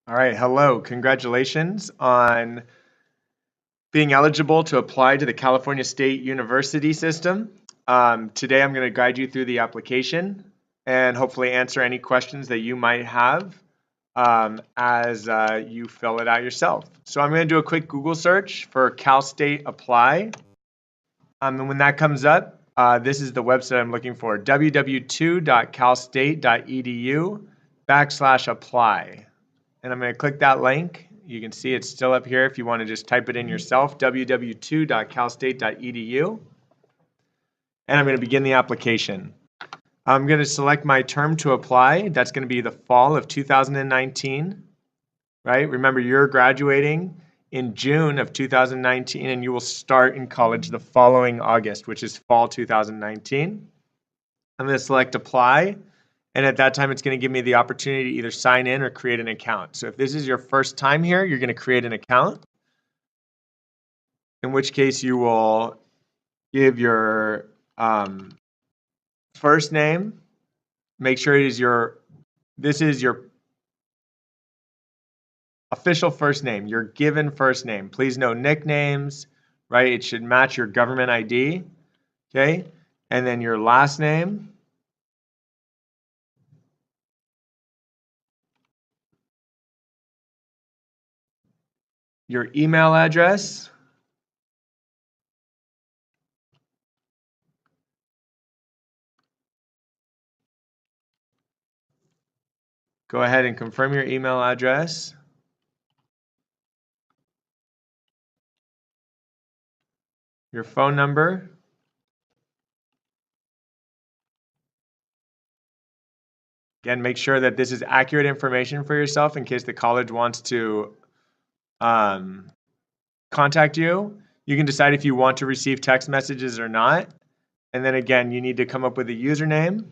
All right, hello. Congratulations on being eligible to apply to the California State University system. Today I'm going to guide you through the application and hopefully answer any questions that you might have as you fill it out yourself. So I'm going to do a quick Google search for Cal State Apply. And when that comes up, this is the website I'm looking for, www.calstate.edu/apply. And I'm going to click that link. You can see it's still up here if you want to just type it in yourself, www.calstate.edu. And I'm going to begin the application. I'm going to select my term to apply. That's going to be the fall of 2019, right? Remember, you're graduating in June of 2019, and you will start in college the following August, which is fall 2019. I'm going to select apply. And at that time, it's going to give me the opportunity to either sign in or create an account. So if this is your first time here, you're going to create an account, in which case you will give your first name. Make sure this is your official first name, your given first name. Please no nicknames, right? It should match your government ID, okay? And then your last name. Your email address. Go ahead and confirm your email address. Your phone number. Again, make sure that this is accurate information for yourself in case the college wants to contact you. You can decide if you want to receive text messages or not. And then again, you need to come up with a username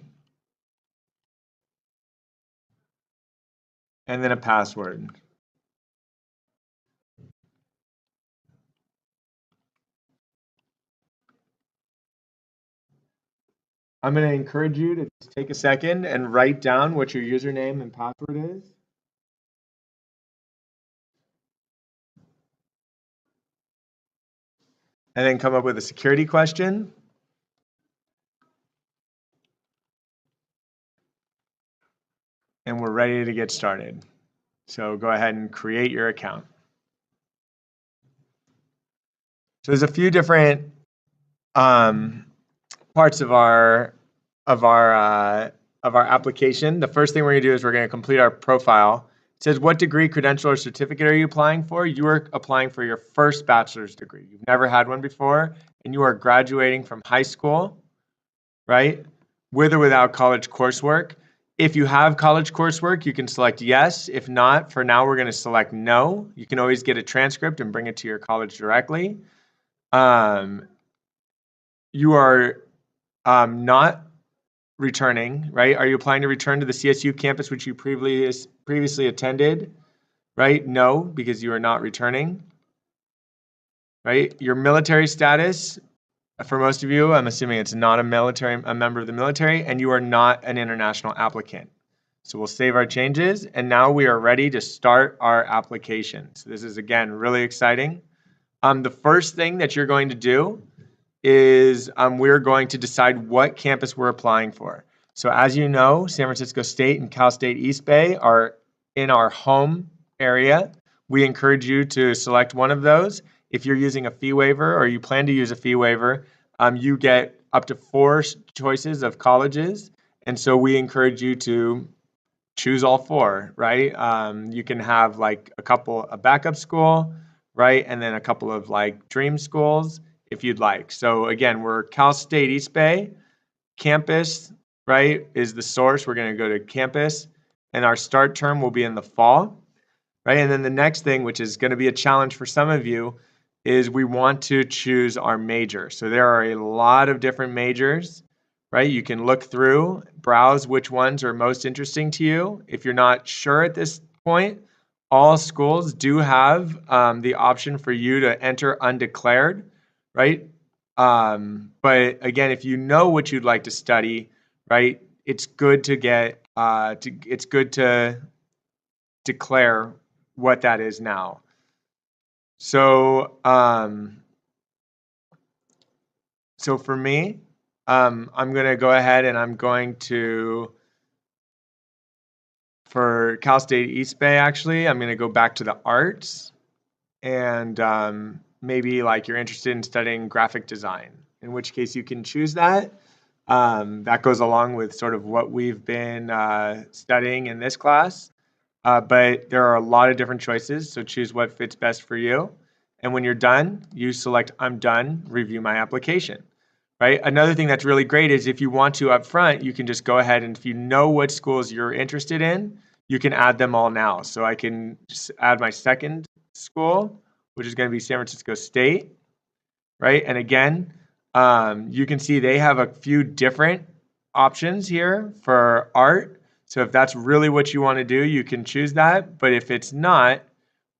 and then a password. I'm going to encourage you to take a second and write down what your username and password is. And then come up with a security question. And we're ready to get started. So go ahead and create your account. So there's a few different parts of our application. The first thing we're going to do is we're going to complete our profile. It says, what degree, credential, or certificate are you applying for? You are applying for your first bachelor's degree. You've never had one before, and you are graduating from high school, right? With or without college coursework. If you have college coursework, you can select yes. If not, for now, we're going to select no. You can always get a transcript and bring it to your college directly. You are not returning, right? Are you applying to return to the CSU campus which you previously attended, right? No, because you are not returning, right? Your military status, for most of you, I'm assuming it's not a member of the military, and you are not an international applicant. So we'll save our changes, and now we are ready to start our application. So this is, again, really exciting. The first thing that you're going to do is we're going to decide what campus we're applying for. So as you know, San Francisco State and Cal State East Bay are in our home area. We encourage you to select one of those. If you're using a fee waiver or you plan to use a fee waiver, you get up to 4 choices of colleges. And so we encourage you to choose all 4, right? You can have like a backup school, right? And then a couple of like dream schools if you'd like. So again, we're Cal State East Bay. Campus, right, is the source. We're going to go to campus, and our start term will be in the fall, right? And then the next thing, which is going to be a challenge for some of you, is we want to choose our major. So there are a lot of different majors, right? You can look through, browse which ones are most interesting to you. If you're not sure at this point, all schools do have the option for you to enter undeclared, right? But again, if you know what you'd like to study, right, it's good to get declare what that is now. So, so for me, I'm going to go ahead and I'm going to, for Cal State East Bay, actually, I'm going to go back to the arts and maybe like you're interested in studying graphic design, in which case you can choose that. That goes along with sort of what we've been studying in this class. But there are a lot of different choices, so choose what fits best for you. And when you're done, you select I'm done, review my application, right? Another thing that's really great is if you want to up front, you can just go ahead and if you know what schools you're interested in, you can add them all now. So I can just add my second school, which is going to be San Francisco State, right? And again, you can see they have a few different options here for art. So if that's really what you want to do, you can choose that. But if it's not,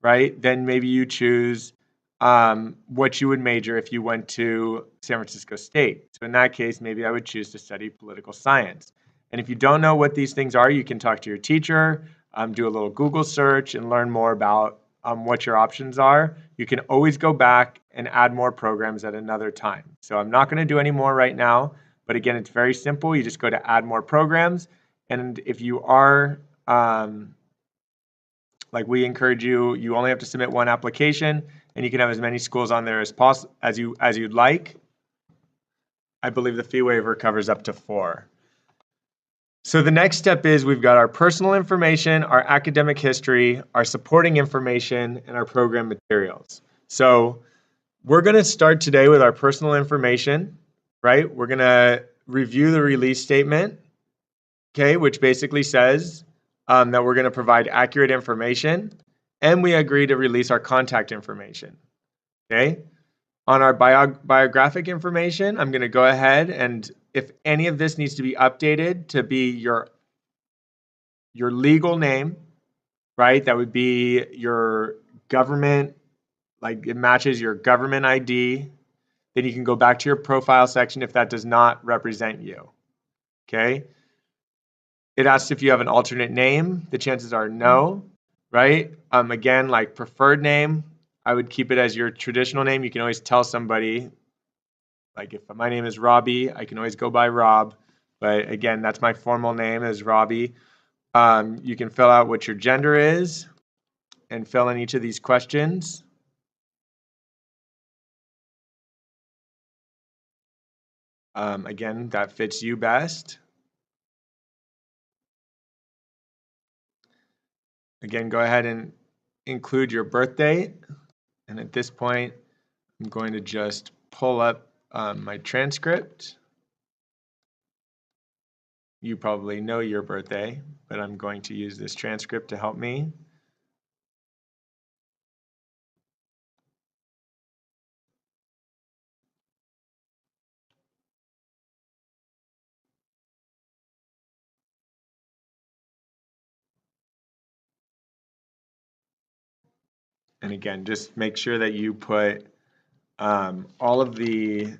right, then maybe you choose what you would major if you went to San Francisco State. So in that case, maybe I would choose to study political science. And if you don't know what these things are, you can talk to your teacher, do a little Google search and learn more about what your options are. You can always go back and add more programs at another time. So I'm not going to do any more right now, but again, it's very simple. You just go to add more programs. And if you are, like we encourage you, you only have to submit one application and you can have as many schools on there as possible as you'd like. I believe the fee waiver covers up to 4. So the next step is we've got our personal information, our academic history, our supporting information, and our program materials. So we're going to start today with our personal information, right? We're going to review the release statement, okay, which basically says that we're going to provide accurate information, and we agree to release our contact information, okay? On our biographic information, I'm going to go ahead and if any of this needs to be updated to be your legal name, right? That would be your government, like it matches your government ID. Then you can go back to your profile section if that does not represent you, okay? It asks if you have an alternate name. The chances are no, right? Again, like preferred name, I would keep it as your traditional name. You can always tell somebody, like if my name is Robbie, I can always go by Rob. But again, that's my formal name is Robbie. You can fill out what your gender is and fill in each of these questions. Again, that fits you best. Again, go ahead and include your birth date. And at this point, I'm going to just pull up my transcript. You probably know your birthday, but I'm going to use this transcript to help me. And again, just make sure that you put all of the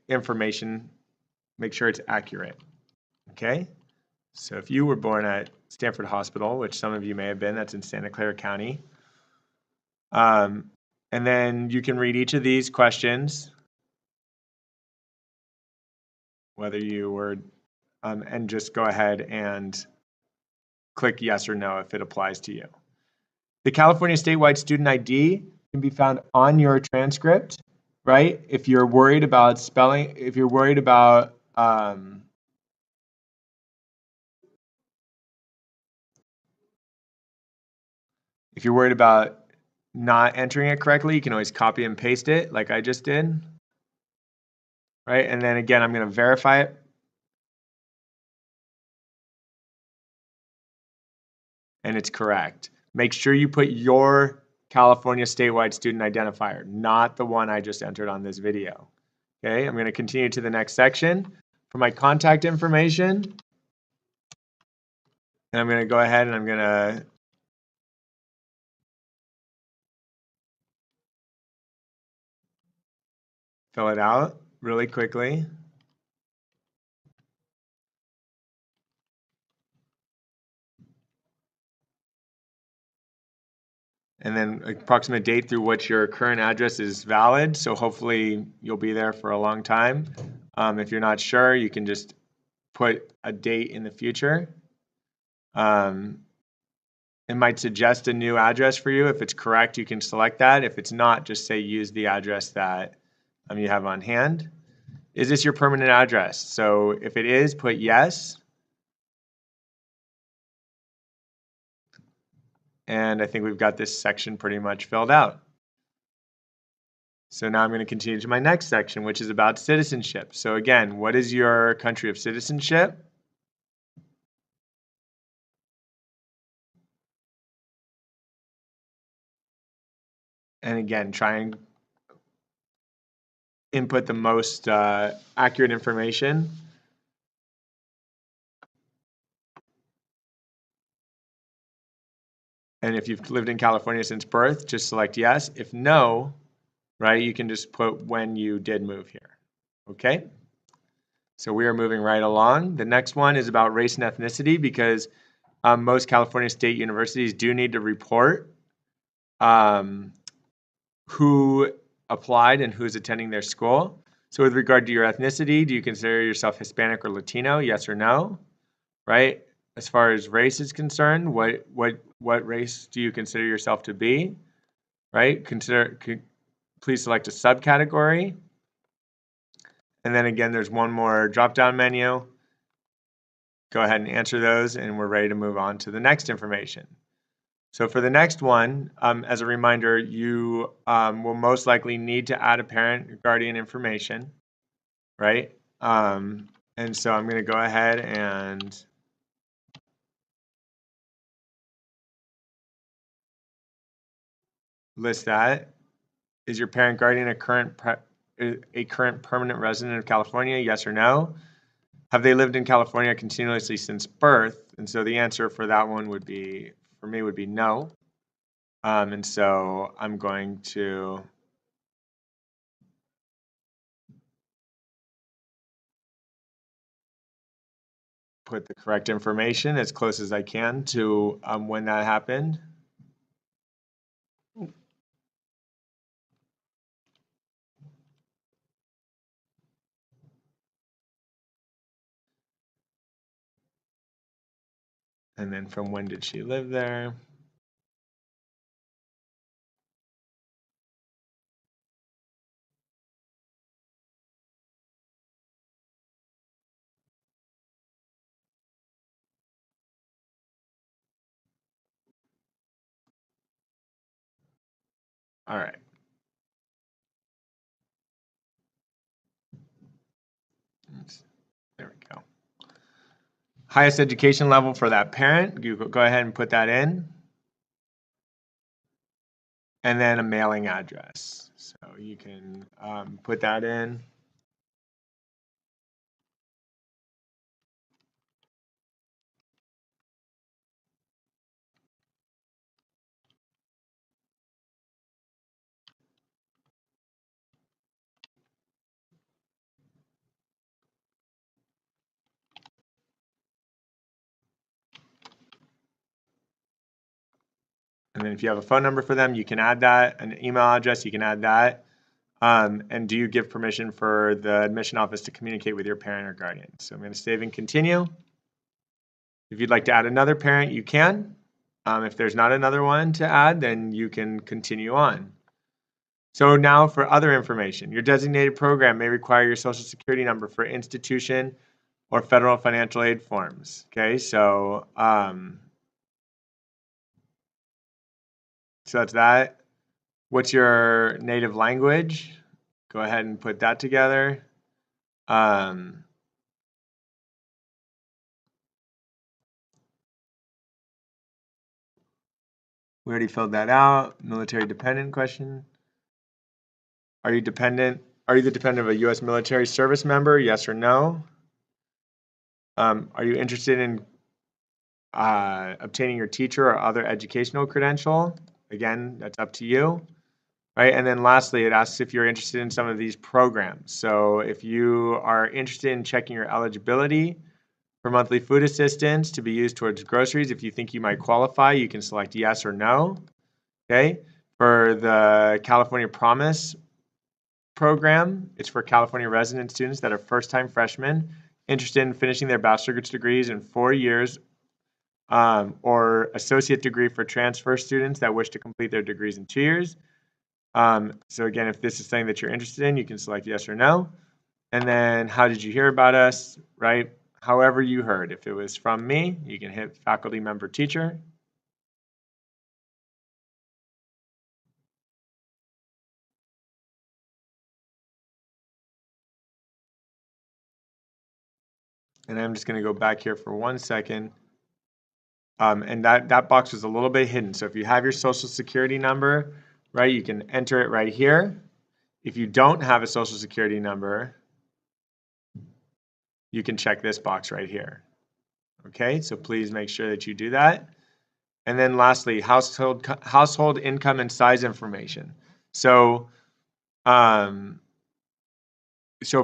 information, make sure it's accurate, okay? So if you were born at Stanford Hospital, which some of you may have been, that's in Santa Clara County, and then you can read each of these questions, whether you were, and just go ahead and click yes or no if it applies to you. The California statewide student ID can be found on your transcript, right? If you're worried about spelling, if you're worried about not entering it correctly, you can always copy and paste it like I just did, right? And then again, I'm going to verify it. And it's correct. Make sure you put your California statewide student identifier, not the one I just entered on this video. Okay, I'm going to continue to the next section. For my contact information, and I'm going to go ahead and I'm going to fill it out really quickly. and then approximate date through which your current address is valid. So hopefully you'll be there for a long time. If you're not sure, you can just put a date in the future. It might suggest a new address for you. If it's correct, you can select that. If it's not, just say use the address that you have on hand. Is this your permanent address? So if it is, put yes. And I think we've got this section pretty much filled out. So now I'm going to continue to my next section, which is about citizenship. So again, what is your country of citizenship? And again, try and input the most accurate information. And if you've lived in California since birth, just select yes. If no, right, you can just put when you did move here. Okay? So we are moving right along. The next one is about race and ethnicity because most California state universities do need to report who applied and who's attending their school. So with regard to your ethnicity, do you consider yourself Hispanic or Latino? Yes or no? Right? As far as race is concerned, what race do you consider yourself to be? Right? Please select a subcategory. And then again, there's one more drop-down menu. Go ahead and answer those, and we're ready to move on to the next information. So for the next one, as a reminder, you will most likely need to add a parent or guardian information, right? And so I'm going to go ahead and list that. Is your parent guardian a current permanent resident of California? Yes or no? Have they lived in California continuously since birth? And so the answer for that one would be, for me, would be no. And so I'm going to put the correct information as close as I can to when that happened. And then from when did she live there? All right. There we go. Highest education level for that parent, you go ahead and put that in. And then a mailing address. So you can put that in. And then if you have a phone number for them, you can add that. An email address, you can add that. And do you give permission for the admission office to communicate with your parent or guardian? So I'm going to save and continue. If you'd like to add another parent, you can. If there's not another one to add, then you can continue on. So now for other information, your designated program may require your social security number for institution or federal financial aid forms. Okay, so that's that. What's your native language? Go ahead and put that together. We already filled that out. Military dependent question. Are you dependent? Are you the dependent of a U.S. military service member? Yes or no? Are you interested in obtaining your teacher or other educational credential? Again, that's up to you. Right? And then lastly, it asks if you're interested in some of these programs. So if you are interested in checking your eligibility for monthly food assistance to be used towards groceries, if you think you might qualify, you can select yes or no. Okay, for the California Promise program, it's for California resident students that are first-time freshmen interested in finishing their bachelor's degrees in 4 years, or associate degree for transfer students that wish to complete their degrees in 2 years. So again, if this is something that you're interested in, you can select yes or no. And then how did you hear about us, right? However you heard. If it was from me, you can hit faculty member teacher. And I'm just going to go back here for 1 second. And that box was a little bit hidden. So if you have your social security number, right, you can enter it right here. If you don't have a social security number, you can check this box right here. Okay, so please make sure that you do that. And then lastly, household income and size information. So, so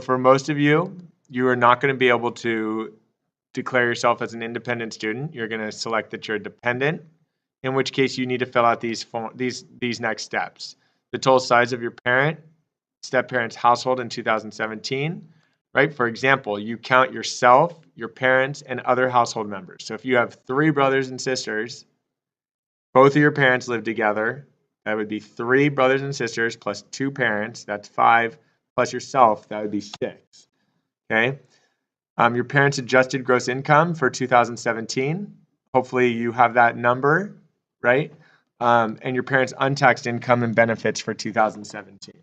for most of you, you are not going to be able to declare yourself as an independent student. You're going to select that you're dependent, in which case you need to fill out these next steps. The total size of your step-parent's household in 2017, right? For example, you count yourself, your parents, and other household members. So if you have 3 brothers and sisters, both of your parents live together, that would be 3 brothers and sisters plus 2 parents, that's 5, plus yourself, that would be 6, okay? Your parents' adjusted gross income for 2017, hopefully you have that number, right? And your parents' untaxed income and benefits for 2017.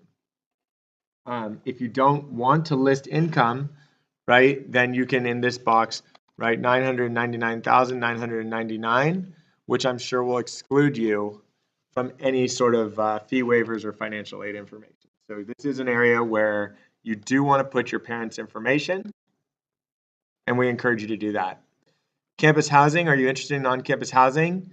If you don't want to list income, right, then you can, in this box, write 999,999, which I'm sure will exclude you from any sort of fee waivers or financial aid information. So this is an area where you do want to put your parents' information, and we encourage you to do that. Campus housing, are you interested in on-campus housing?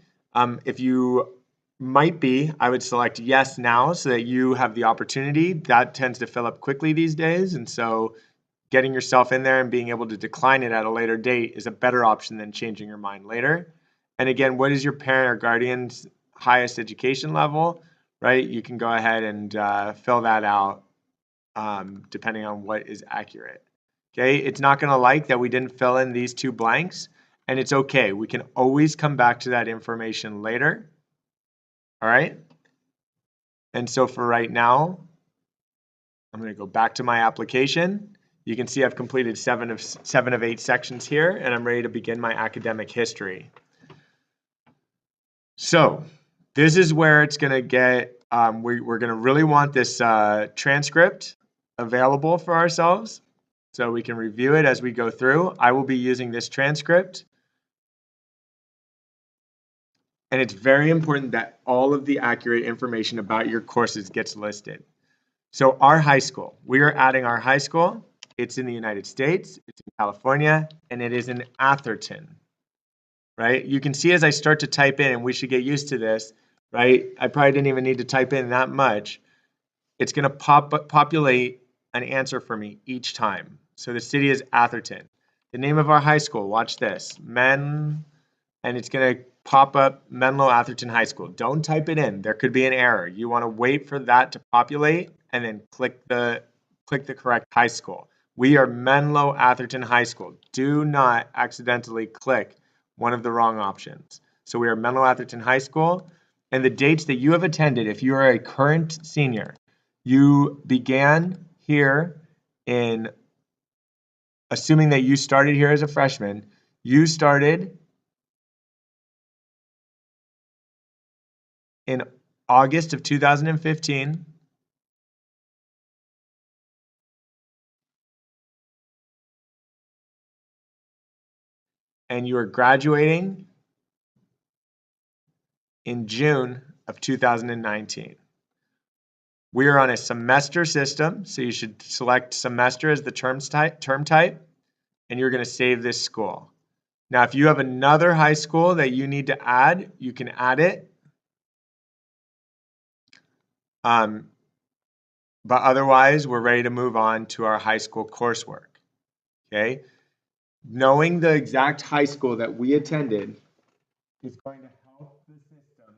If you might be, I would select yes now so that you have the opportunity. That tends to fill up quickly these days, and so getting yourself in there and being able to decline it at a later date is a better option than changing your mind later. And again, what is your parent or guardian's highest education level, right? You can go ahead and fill that out depending on what is accurate. Okay, it's not going to like that we didn't fill in these 2 blanks, and it's okay. We can always come back to that information later. All right. And so for right now, I'm going to go back to my application. You can see I've completed 7 of 8 sections here, and I'm ready to begin my academic history. So this is where it's going to get, we're going to really want this transcript available for ourselves so we can review it as we go through. I will be using this transcript. And it's very important that all of the accurate information about your courses gets listed. So our high school, we are adding our high school. It's in the United States, it's in California, and it is in Atherton, right? You can see as I start to type in, and we should get used to this, right? I probably didn't even need to type in that much. It's going to populate an answer for me each time. So the city is Atherton. The name of our high school, watch this, and it's going to pop up Menlo Atherton High School. Don't type it in. There could be an error. You want to wait for that to populate and then click the correct high school. We are Menlo Atherton High School. Do not accidentally click one of the wrong options. So we are Menlo Atherton High School, and the dates that you have attended, if you are a current senior, you began here in, assuming that you started here as a freshman, you started in August of 2015, and you are graduating in June of 2019. We are on a semester system, so you should select semester as the term type, and you're going to save this school. Now, if you have another high school that you need to add, you can add it. But otherwise, we're ready to move on to our high school coursework. Okay? Knowing the exact high school that we attended is going to help the system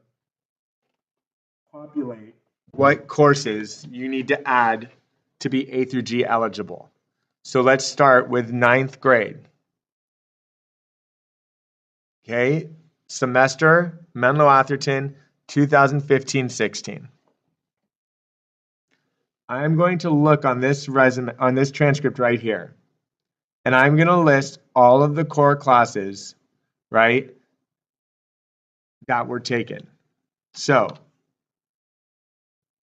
populate what courses you need to add to be A through G eligible. So let's start with 9th grade. Okay, semester, Menlo Atherton, 2015-16. I'm going to look on this resume, on this transcript right here, and I'm going to list all of the core classes, right, that were taken. So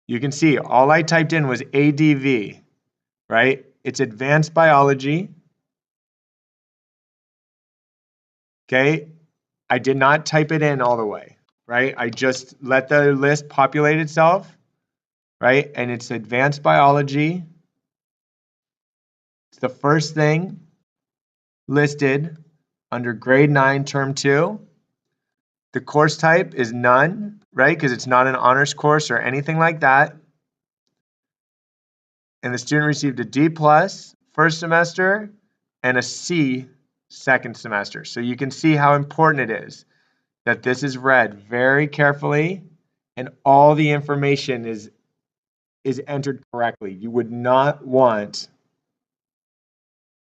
you can see all I typed in was ADV, right? It's advanced biology. Okay, I did not type it in all the way, right? I just let the list populate itself, right? And it's advanced biology. It's the first thing listed under grade 9, term 2. The course type is none, right? Because it's not an honors course or anything like that. And the student received a D+ first semester and a C second semester. So you can see how important it is that this is read very carefully and all the information is entered correctly. You would not want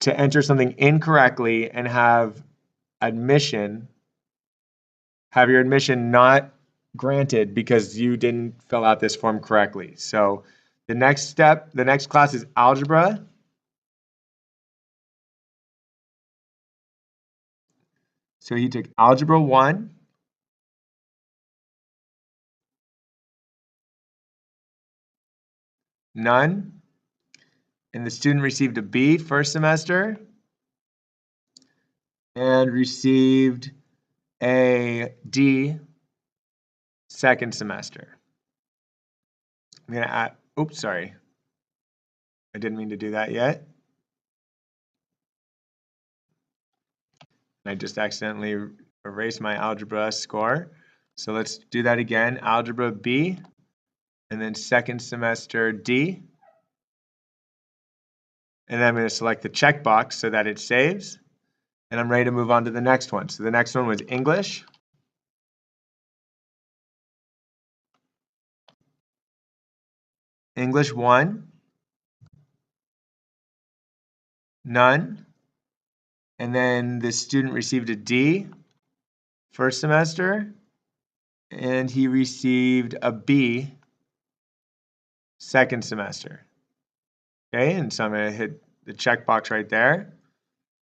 to enter something incorrectly and have your admission not granted because you didn't fill out this form correctly. So the next class is algebra. So he took algebra 1, none, and the student received a B first semester and received a D second semester. I'm going to add, oops, sorry. I didn't mean to do that yet. I just accidentally erased my algebra score. So let's do that again. Algebra B, and then second semester D. And then I'm going to select the checkbox so that it saves. And I'm ready to move on to the next one. So the next one was English. English 1, none. And then the student received a D first semester, and he received a B second semester. Okay, and so I'm going to hit the checkbox right there.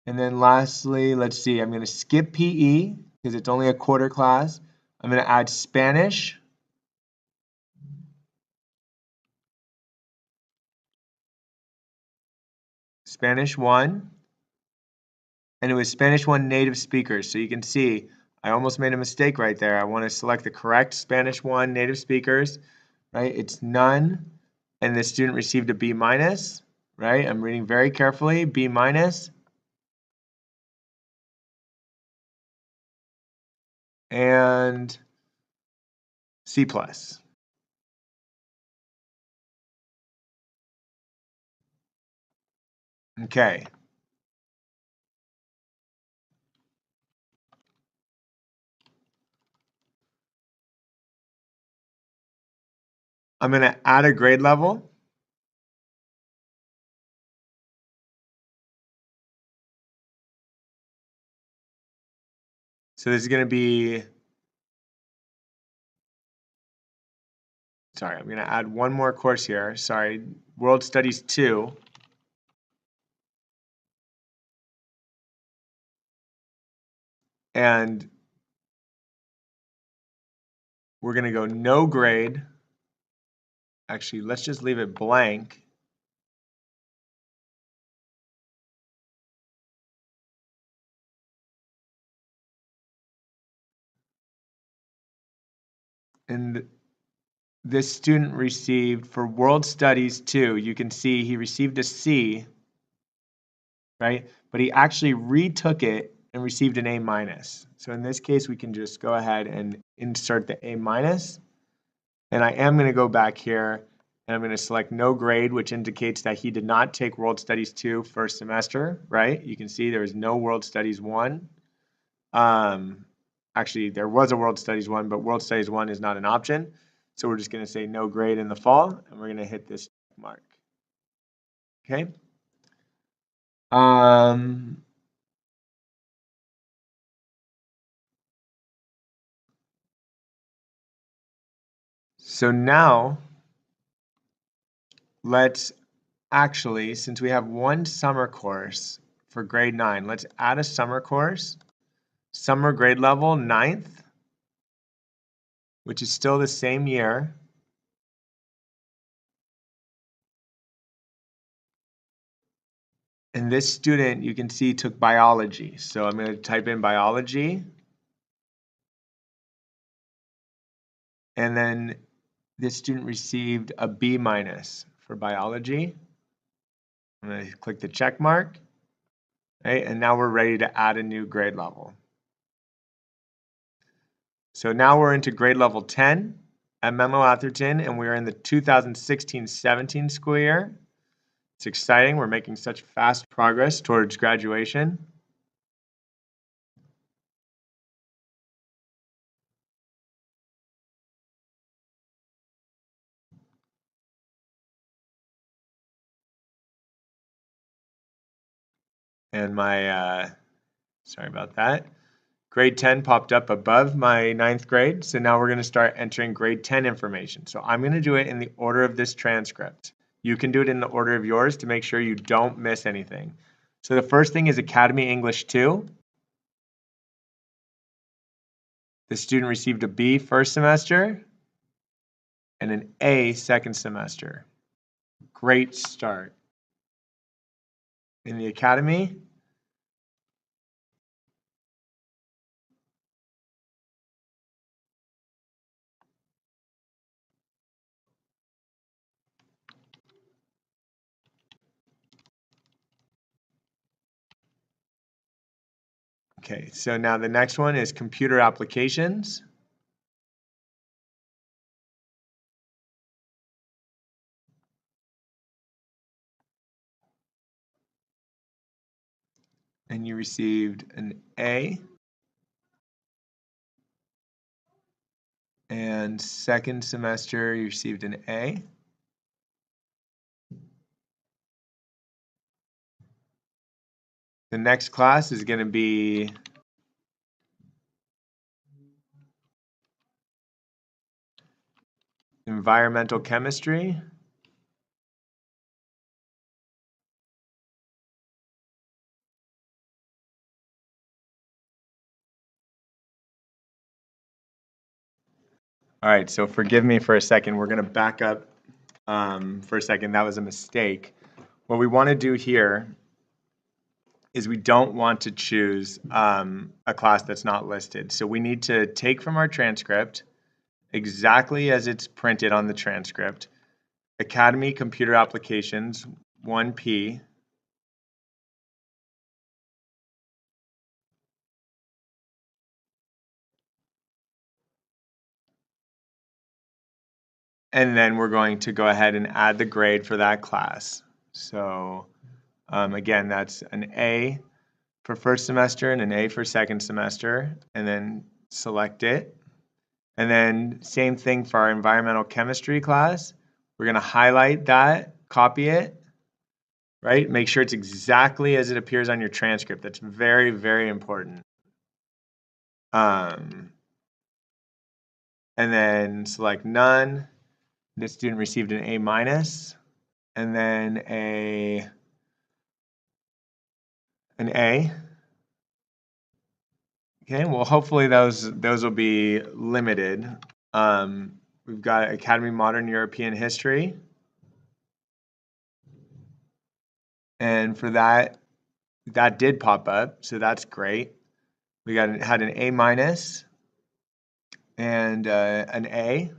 And then lastly, let's see, I'm going to skip PE because it's only a quarter class. I'm going to add Spanish. Spanish 1. And it was Spanish 1 native speakers. So you can see I almost made a mistake right there. I want to select the correct Spanish 1 native speakers, right? It's none, and the student received a B-, right? I'm reading very carefully, B-, and C+. Okay. I'm going to add a grade level. So this is going to be, sorry, I'm going to add one more course here. Sorry, World Studies 2. And we're going to go no grade. Actually, let's just leave it blank. And this student received, for World Studies 2, you can see he received a C, right? But he actually retook it and received an A-. So in this case, we can just go ahead and insert the A-. And I am going to go back here and I'm going to select no grade, which indicates that he did not take World Studies 2 first semester, right? You can see there is no World Studies 1. Actually, there was a World Studies 1, but World Studies 1 is not an option. So we're just going to say no grade in the fall, and we're going to hit this mark. Okay. So now let's actually, since we have one summer course for grade 9, let's add a summer course, summer grade level 9th, which is still the same year. And this student, you can see, took biology. So I'm going to type in biology. And then this student received a B- for biology. I'm going to click the check mark. Right? And now we're ready to add a new grade level. So now we're into grade level 10 at Menlo Atherton, and we're in the 2016-17 school year. It's exciting. We're making such fast progress towards graduation. And my, sorry about that. Grade 10 popped up above my 9th grade. So now we're going to start entering grade 10 information. So I'm going to do it in the order of this transcript. You can do it in the order of yours to make sure you don't miss anything. So the first thing is Academy English 2. The student received a B first semester and an A second semester. Great start. In the academy, okay, so now the next one is computer applications. And you received an A. And second semester, you received an A. The next class is going to be environmental chemistry. All right, so forgive me for a second. We're going to back up for a second. That was a mistake. What we want to do here is we don't want to choose a class that's not listed. So we need to take from our transcript exactly as it's printed on the transcript, Academy Computer Applications 1P, and then we're going to go ahead and add the grade for that class. So again, that's an A for first semester and an A for second semester, and then select it. And then same thing for our environmental chemistry class. We're going to highlight that, copy it, right? Make sure it's exactly as it appears on your transcript. That's very, very important. And then select none. This student received an A-, and then an A. Okay, well, hopefully those will be limited. We've got Academy Modern European History. And for that did pop up, so that's great. We had an A- and an A.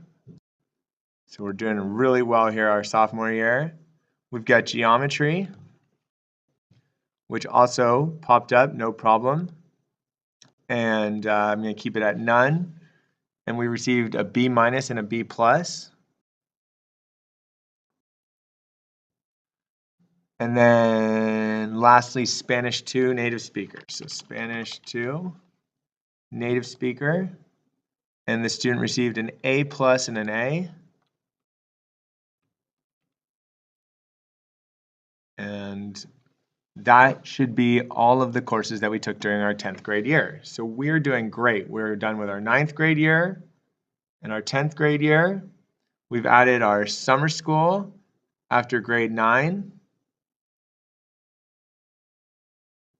So we're doing really well here our sophomore year. We've got geometry, which also popped up, no problem. And I'm going to keep it at none. And we received a B- and a B+. And then lastly, Spanish 2 native speaker. So Spanish 2 native speaker. And the student received an A+ and an A. And that should be all of the courses that we took during our 10th grade year. So we're doing great. We're done with our 9th grade year and our 10th grade year. We've added our summer school after grade 9.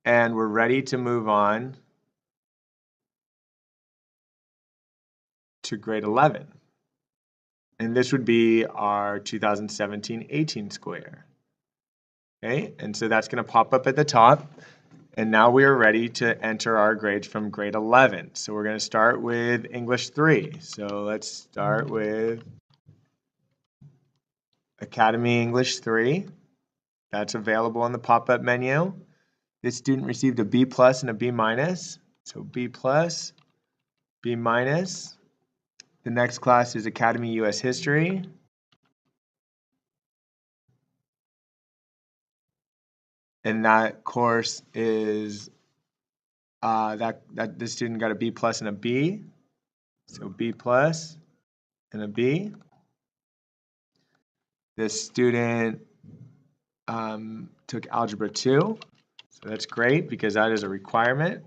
And we're ready to move on to grade 11. And this would be our 2017-18 school year. Okay, and so that's going to pop up at the top. And now we are ready to enter our grades from grade 11. So we're going to start with English 3. So let's start with Academy English 3. That's available in the pop-up menu. This student received a B+ and a B-. So B+, B-. The next class is Academy US History. And that course is that this student got a B+ and a B. So B+ and a B. This student took Algebra 2. So that's great because that is a requirement.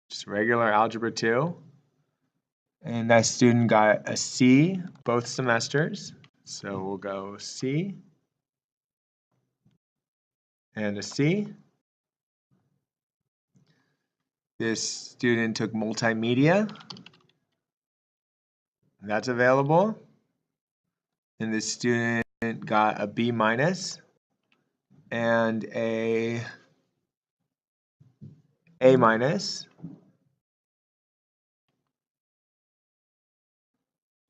Just regular Algebra 2. And that student got a C both semesters. So we'll go C and a C. This student took Multimedia. That's available. And this student got a B- and a A-.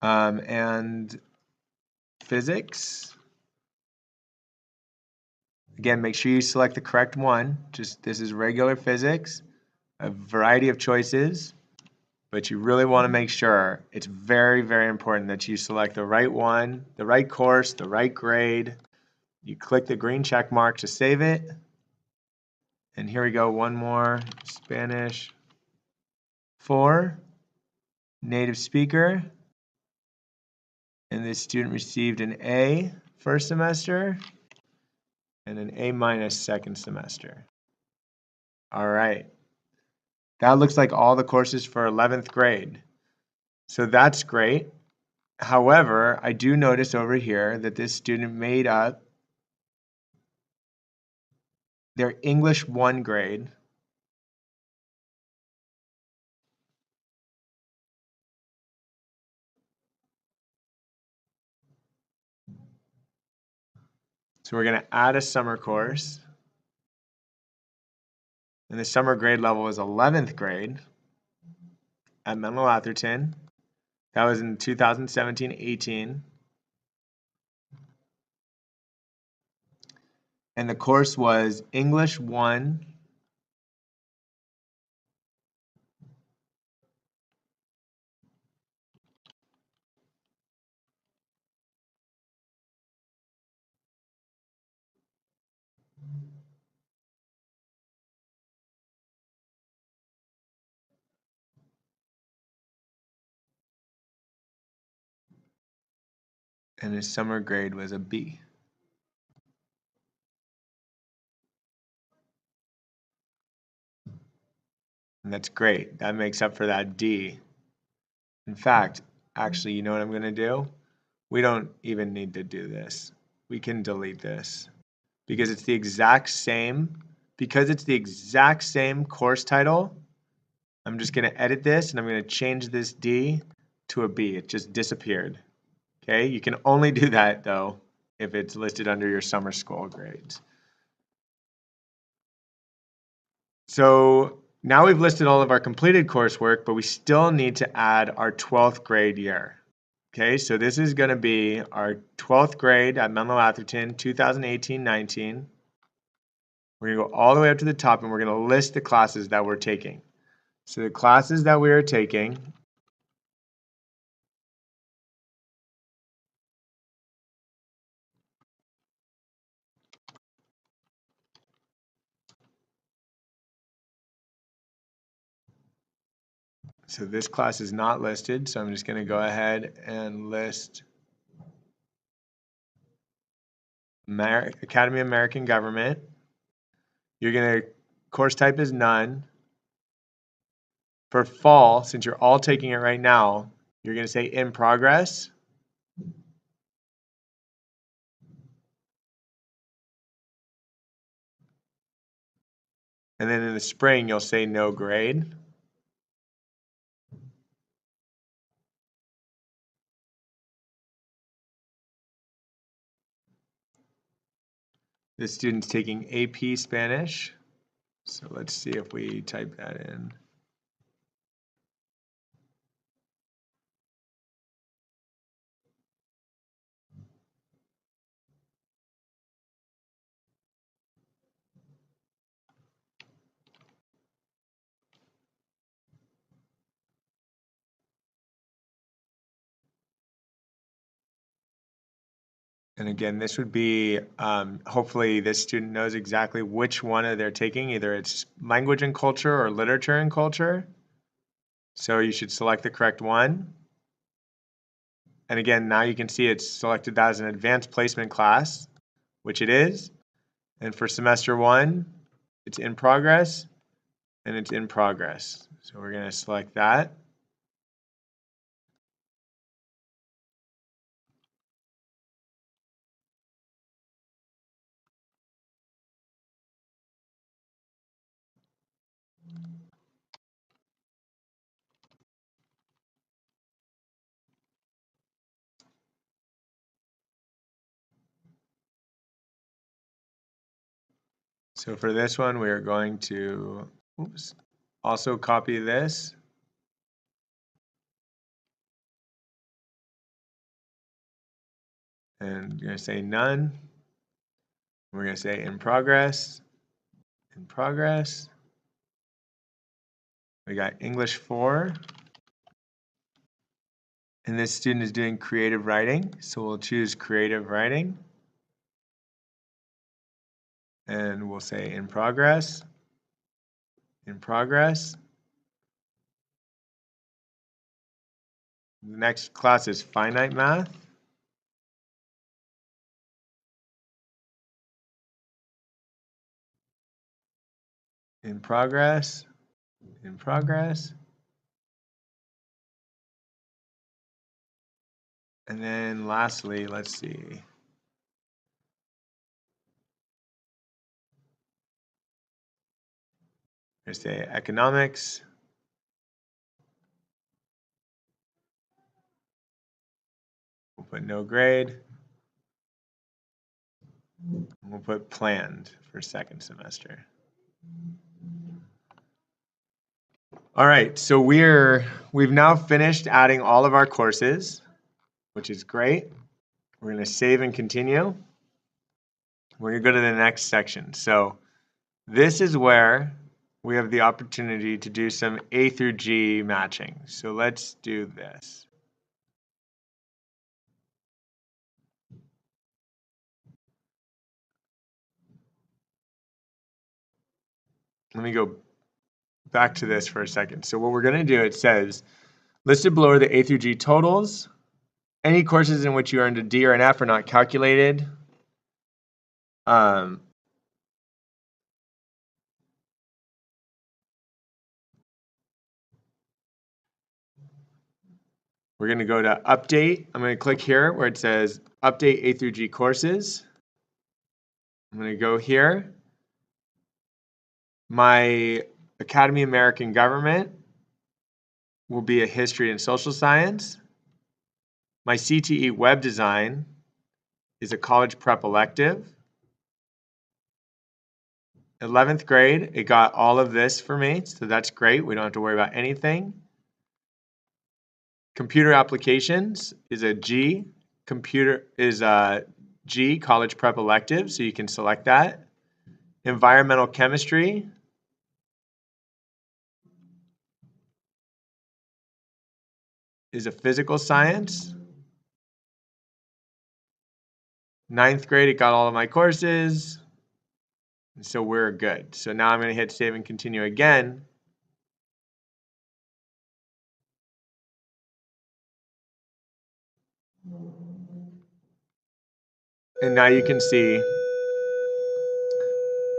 And physics. Again, make sure you select the correct one. Just this is regular physics, a variety of choices, but you really want to make sure it's very, very important that you select the right one, the right course, the right grade. You click the green check mark to save it. And here we go, one more, Spanish 4, native speaker. And this student received an A first semester and an A- second semester. All right. That looks like all the courses for 11th grade. So that's great. However, I do notice over here that this student made up their English 1 grade. So we're going to add a summer course. And the summer grade level is 11th grade at Menlo Atherton. That was in 2017-18. And the course was English 1 and his summer grade was a B. And that's great. That makes up for that D. In fact, actually, you know what I'm going to do? We don't even need to do this. We can delete this because it's the exact same. Because it's the exact same course title, I'm just going to edit this and I'm going to change this D to a B. It just disappeared. Okay, you can only do that though if it's listed under your summer school grades. So now we've listed all of our completed coursework, but we still need to add our 12th grade year. Okay, so this is going to be our 12th grade at Menlo Atherton, 2018-19. We're going to go all the way up to the top and we're going to list the classes that we're taking. So the classes that we are taking So this class is not listed, so I'm just going to go ahead and list Academy of American Government. You're going to, course type is none. For fall, since you're all taking it right now, you're going to say in progress. And then in the spring, you'll say no grade. This student's taking AP Spanish. So let's see if we type that in. And again, this would be, hopefully this student knows exactly which one they're taking. Either it's language and culture or literature and culture. So you should select the correct one. And again, now you can see it's selected that as an advanced placement class, which it is. And for semester 1, it's in progress and it's in progress. So we're going to select that. So for this one, we are going to also copy this. And you're going to say none. We're going to say in progress. In progress. We got English 4. And this student is doing creative writing. So we'll choose creative writing. And we'll say in progress. In progress. The next class is finite math. In progress. In progress. And then lastly, let's see. Let's say economics. We'll put no grade. We'll put planned for second semester. All right, so we've now finished adding all of our courses, which is great. We're going to save and continue. We're going to go to the next section. So this is where we have the opportunity to do some A through G matching. So let's do this. Let me go back to this for a second. So what we're going to do, it says, listed below are the A through G totals. Any courses in which you earned a D or an F are not calculated. We're going to go to update. I'm going to click here where it says update A through G courses. I'm going to go here. My Academy of American Government will be a history and social science. My CTE web design is a college prep elective. 11th grade, it got all of this for me, so that's great. We don't have to worry about anything. Computer applications is a G. Computer is a G, college prep elective, so you can select that. Environmental chemistry is a physical science. 9th grade, it got all of my courses. And so we're good. So now I'm going to hit save and continue again. And now you can see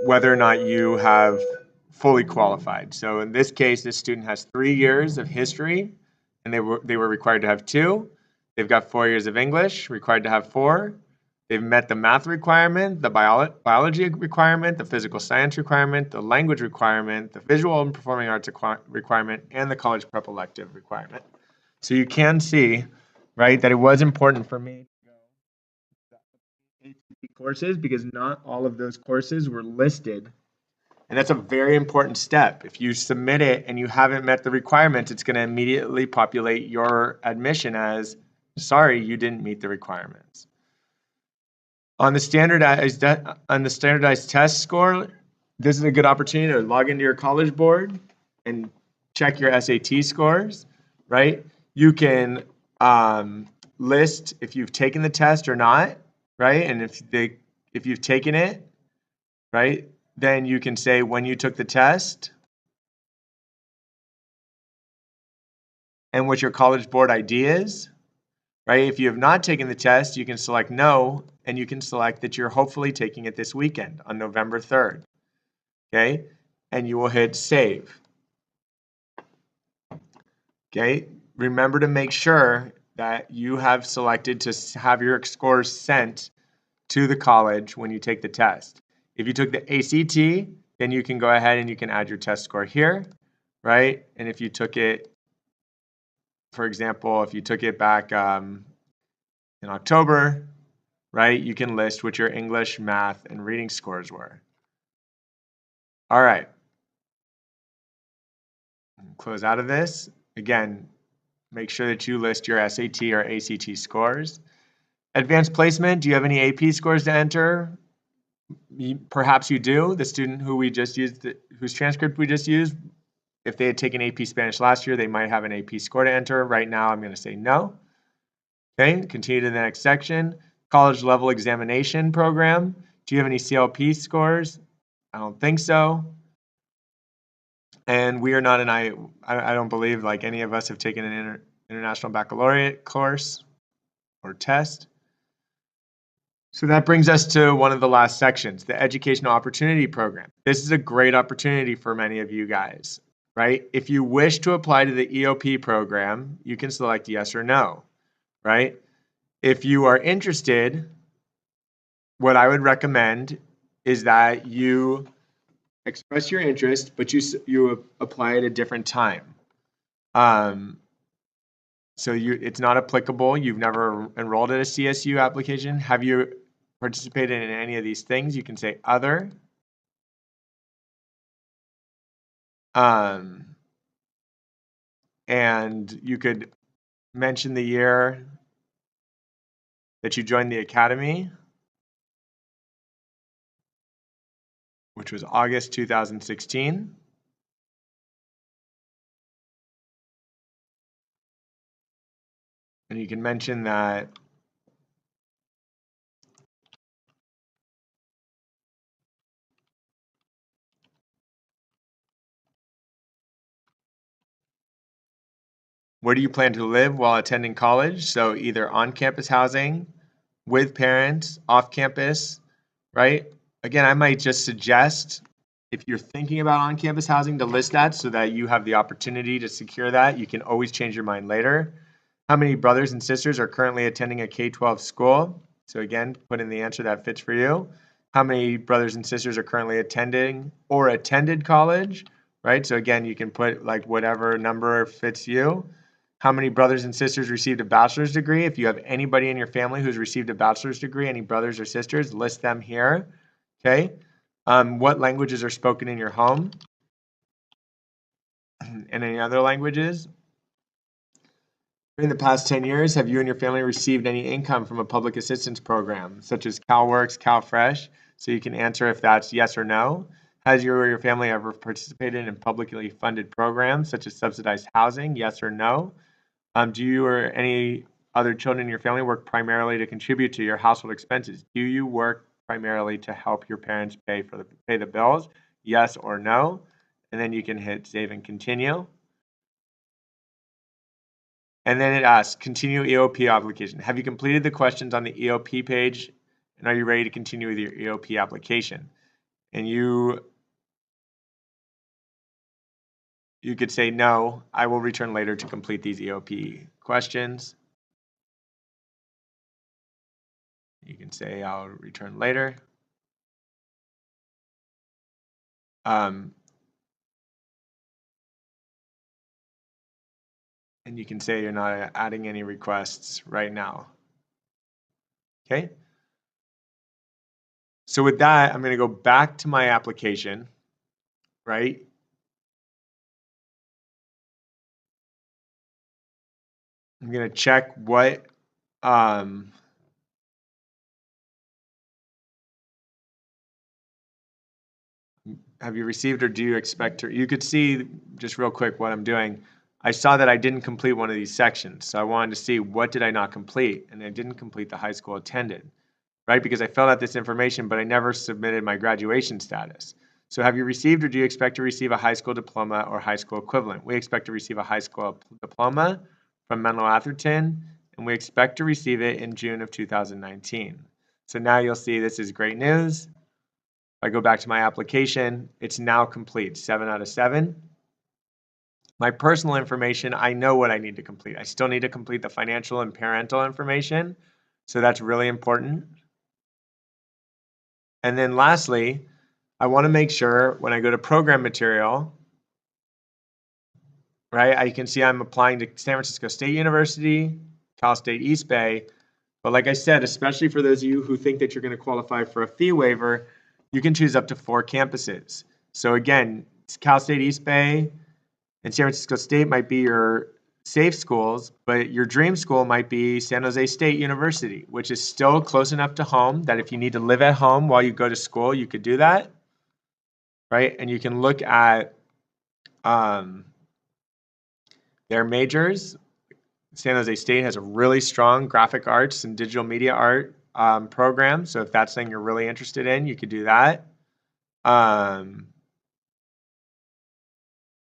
whether or not you have fully qualified. So in this case, this student has 3 years of history, and they were required to have 2. They've got 4 years of English, required to have 4. They've met the math requirement, the biology requirement, the physical science requirement, the language requirement, the visual and performing arts requirement, and the college prep elective requirement. So you can see, right, that it was important for me to go ACT courses because not all of those courses were listed. And that's a very important step. If you submit it and you haven't met the requirements, it's going to immediately populate your admission as, sorry, you didn't meet the requirements. On the standardized test score, this is a good opportunity to log into your College Board and check your SAT scores, right? You can list if you've taken the test or not, right? And if you've taken it, right, then you can say when you took the test and what your College Board ID is, right? If you have not taken the test, you can select no, and you can select that you're hopefully taking it this weekend on November 3rd, okay? And you will hit save, okay? Remember to make sure that you have selected to have your scores sent to the college when you take the test. If you took the ACT, then you can go ahead and you can add your test score here, right? And if you took it, for example, if you took it back in October, right, you can list what your English, math, and reading scores were. All right. Close out of this. Again, make sure that you list your SAT or ACT scores. Advanced placement, do you have any AP scores to enter? Perhaps you do. The student who we just used, whose transcript we just used, if they had taken AP Spanish last year, they might have an AP score to enter. Right now, I'm going to say no. Okay, continue to the next section. College level examination program. Do you have any CLP scores? I don't think so. And we are not an I don't believe like any of us have taken an international baccalaureate course or test. So that brings us to one of the last sections, the Educational Opportunity Program. This is a great opportunity for many of you guys, right? If you wish to apply to the EOP program, you can select yes or no, right? If you are interested, what I would recommend is that you express your interest, but you apply at a different time. So it's not applicable. You've never enrolled at a CSU application. Have you participated in any of these things? You can say other. And you could mention the year that you joined the academy, which was August 2016. And you can mention that where do you plan to live while attending college? So either on-campus housing, with parents, off-campus, right? Again, I might just suggest if you're thinking about on-campus housing to list that so that you have the opportunity to secure that. You can always change your mind later. How many brothers and sisters are currently attending a K-12 school? So again, put in the answer that fits for you. How many brothers and sisters are currently attending or attended college, right? So again, you can put like whatever number fits you. How many brothers and sisters received a bachelor's degree? If you have anybody in your family who's received a bachelor's degree, any brothers or sisters, list them here, okay? What languages are spoken in your home? And any other languages? In the past 10 years, have you and your family received any income from a public assistance program, such as CalWORKs, CalFresh? So you can answer if that's yes or no. Has you or your family ever participated in publicly funded programs, such as subsidized housing, yes or no? Do you or any other children in your family work primarily to contribute to your household expenses? Do you work primarily to help your parents pay the bills? Yes or no? And then you can hit save and continue. And then it asks, continue EOP application. Have you completed the questions on the EOP page? And are you ready to continue with your EOP application? And you could say, no, I will return later to complete these EOP questions. You can say, I'll return later. And you can say you're not adding any requests right now. Okay. So with that, I'm going to go back to my application, right? I'm going to check what have you received or do you expect to? You could see just real quick what I'm doing. I saw that I didn't complete one of these sections. So I wanted to see what did I not complete? And I didn't complete the high school attended, right? Because I filled out this information, but I never submitted my graduation status. So have you received or do you expect to receive a high school diploma or high school equivalent? We expect to receive a high school diploma from Menlo Atherton, and we expect to receive it in June of 2019. So now you'll see this is great news. If I go back to my application, it's now complete, 7 out of 7. My personal information, I know what I need to complete. I still need to complete the financial and parental information, so that's really important. And then lastly, I want to make sure when I go to program material, right, I can see I'm applying to San Francisco State University, Cal State East Bay. But like I said, especially for those of you who think that you're going to qualify for a fee waiver, you can choose up to 4 campuses. So again, Cal State East Bay and San Francisco State might be your safe schools, but your dream school might be San Jose State University, which is still close enough to home that if you need to live at home while you go to school, you could do that, right? And you can look at their majors. San Jose State has a really strong graphic arts and digital media art program. So if that's something you're really interested in, you could do that.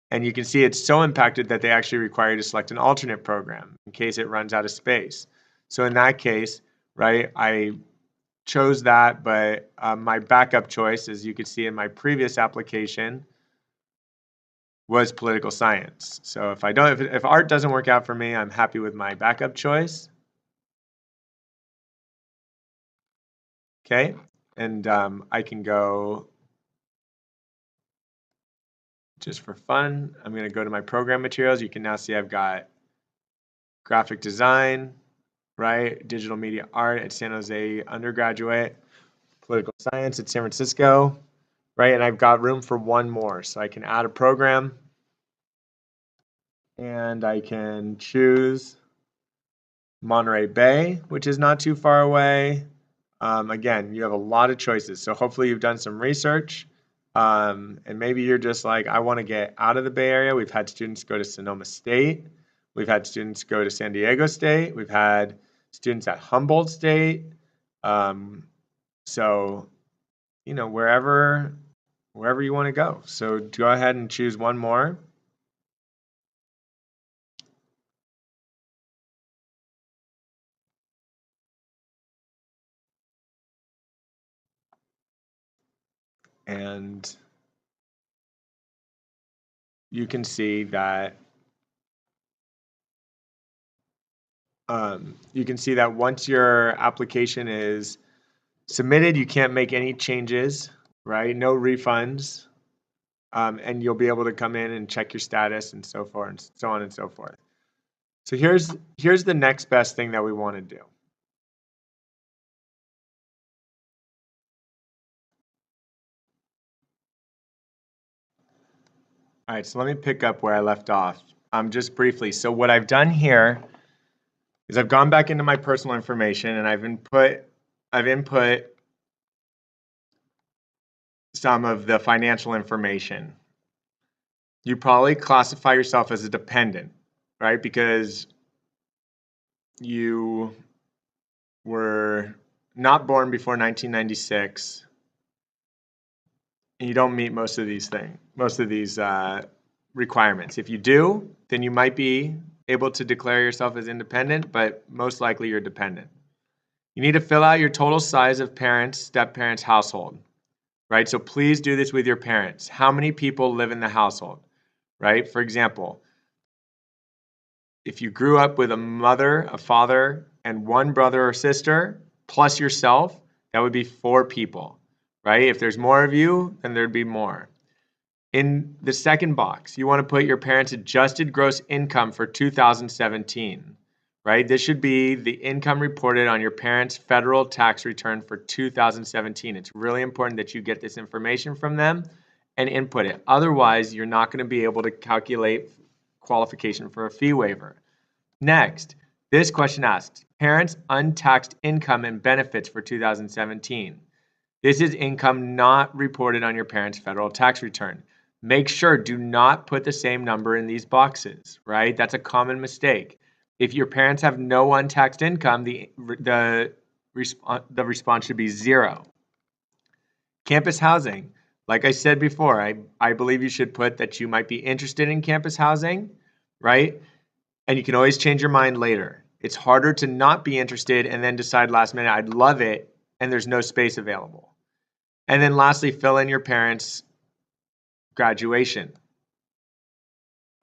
And you can see it's so impacted that they actually require you to select an alternate program in case it runs out of space. So in that case, right, I chose that, but my backup choice, as you could see in my previous application, was political science. So if art doesn't work out for me, I'm happy with my backup choice. Okay, and I can go just for fun. I'm going to go to my program materials. You can now see I've got graphic design, right? Digital media art at San Jose undergraduate, political science at San Francisco, right? And I've got room for one more. So I can add a program and I can choose Monterey Bay, which is not too far away. Again, you have a lot of choices. So hopefully you've done some research. And maybe you're just like, I want to get out of the Bay Area. We've had students go to Sonoma State. We've had students go to San Diego State. We've had students at Humboldt State. So, you know, wherever you want to go. So go ahead and choose one more. And you can see that once your application is submitted, you can't make any changes, right? No refunds. And you'll be able to come in and check your status and so forth and so on and so forth. So here's the next best thing that we want to do. All right, so let me pick up where I left off just briefly. So what I've done here is I've gone back into my personal information and I've input some of the financial information. You probably classify yourself as a dependent, right? Because you were not born before 1996. And you don't meet most of these requirements. If you do, then you might be able to declare yourself as independent, but most likely you're dependent. You need to fill out your total size of parents, step-parents household, right? So please do this with your parents. How many people live in the household, right? For example, if you grew up with a mother, a father, and one brother or sister, plus yourself, that would be 4 people, right? If there's more of you, then there'd be more. In the second box, you want to put your parents' adjusted gross income for 2017, right? This should be the income reported on your parents' federal tax return for 2017. It's really important that you get this information from them and input it. Otherwise, you're not going to be able to calculate qualification for a fee waiver. Next, this question asks, parents' untaxed income and benefits for 2017. This is income not reported on your parents' federal tax return. Make sure, do not put the same number in these boxes, right? That's a common mistake. If your parents have no untaxed income, the response should be 0. Campus housing. Like I said before, I believe you should put that you might be interested in campus housing, right? And you can always change your mind later. It's harder to not be interested and then decide last minute, I'd love it, and there's no space available. And then lastly, fill in your parents' graduation,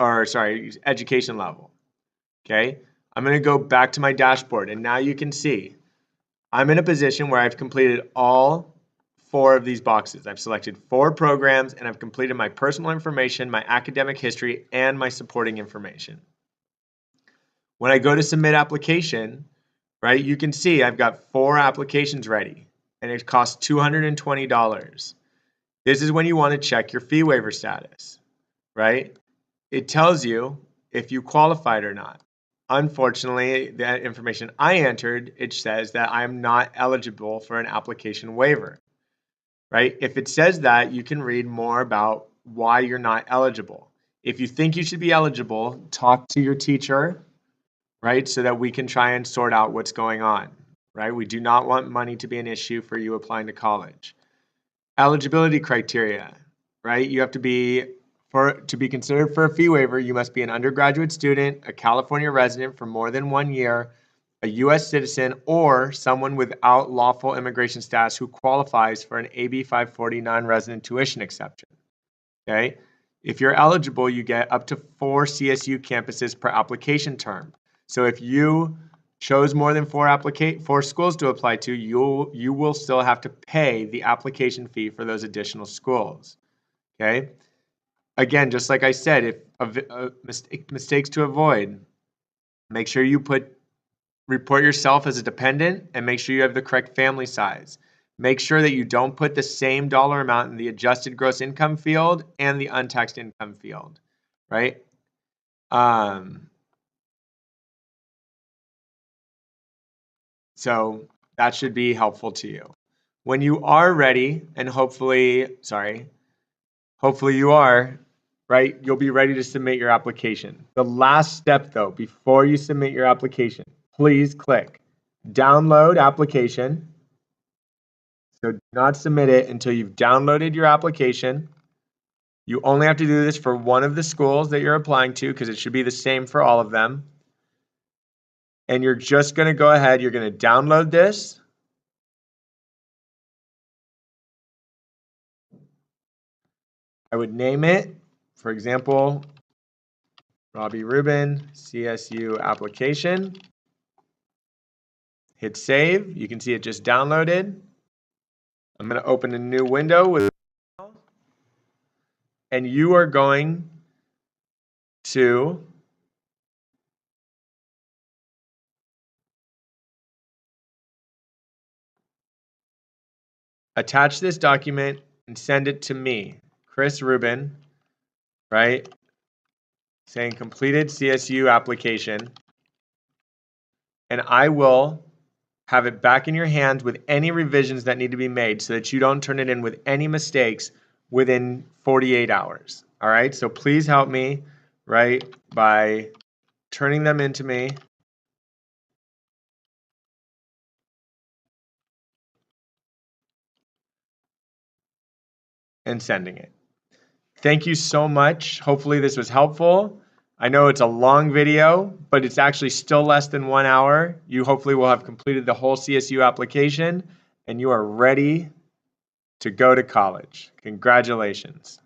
or sorry, education level, okay? I'm gonna go back to my dashboard, and now you can see I'm in a position where I've completed all 4 of these boxes. I've selected 4 programs, and I've completed my personal information, my academic history, and my supporting information. When I go to submit application, right, you can see I've got 4 applications ready, and it costs $220. This is when you want to check your fee waiver status, right? It tells you if you qualified or not. Unfortunately, that information I entered, it says that I'm not eligible for an application waiver, right? If it says that, you can read more about why you're not eligible. If you think you should be eligible, talk to your teacher, right? So that we can try and sort out what's going on, right? We do not want money to be an issue for you applying to college. Eligibility criteria, right? You have to be, to be considered for a fee waiver, you must be an undergraduate student, a California resident for more than 1 year, a U.S. citizen, or someone without lawful immigration status who qualifies for an AB 540 non-resident tuition exception, okay? If you're eligible, you get up to 4 CSU campuses per application term. So if you chose more than 4 schools to apply to, you will still have to pay the application fee for those additional schools, okay? Again, just like I said, if mistakes to avoid, make sure you report yourself as a dependent and make sure you have the correct family size. Make sure that you don't put the same dollar amount in the adjusted gross income field and the untaxed income field, right? So that should be helpful to you. When you are ready, and hopefully you are, right? You'll be ready to submit your application. The last step though, before you submit your application, please click download application. So do not submit it until you've downloaded your application. You only have to do this for one of the schools that you're applying to because it should be the same for all of them. And you're just going to go ahead, you're going to download this. I would name it, for example, Robbie Rubin, CSU application. Hit save. You can see it just downloaded. I'm going to open a new window with, and you are going to attach this document and send it to me, Chris Rubin, right? Saying completed CSU application. And I will have it back in your hands with any revisions that need to be made so that you don't turn it in with any mistakes within 48 hours. All right, so please help me, right, by turning them into me. And sending it. Thank you so much. Hopefully this was helpful. I know it's a long video, but it's actually still less than 1 hour. You hopefully will have completed the whole CSU application and you are ready to go to college. Congratulations.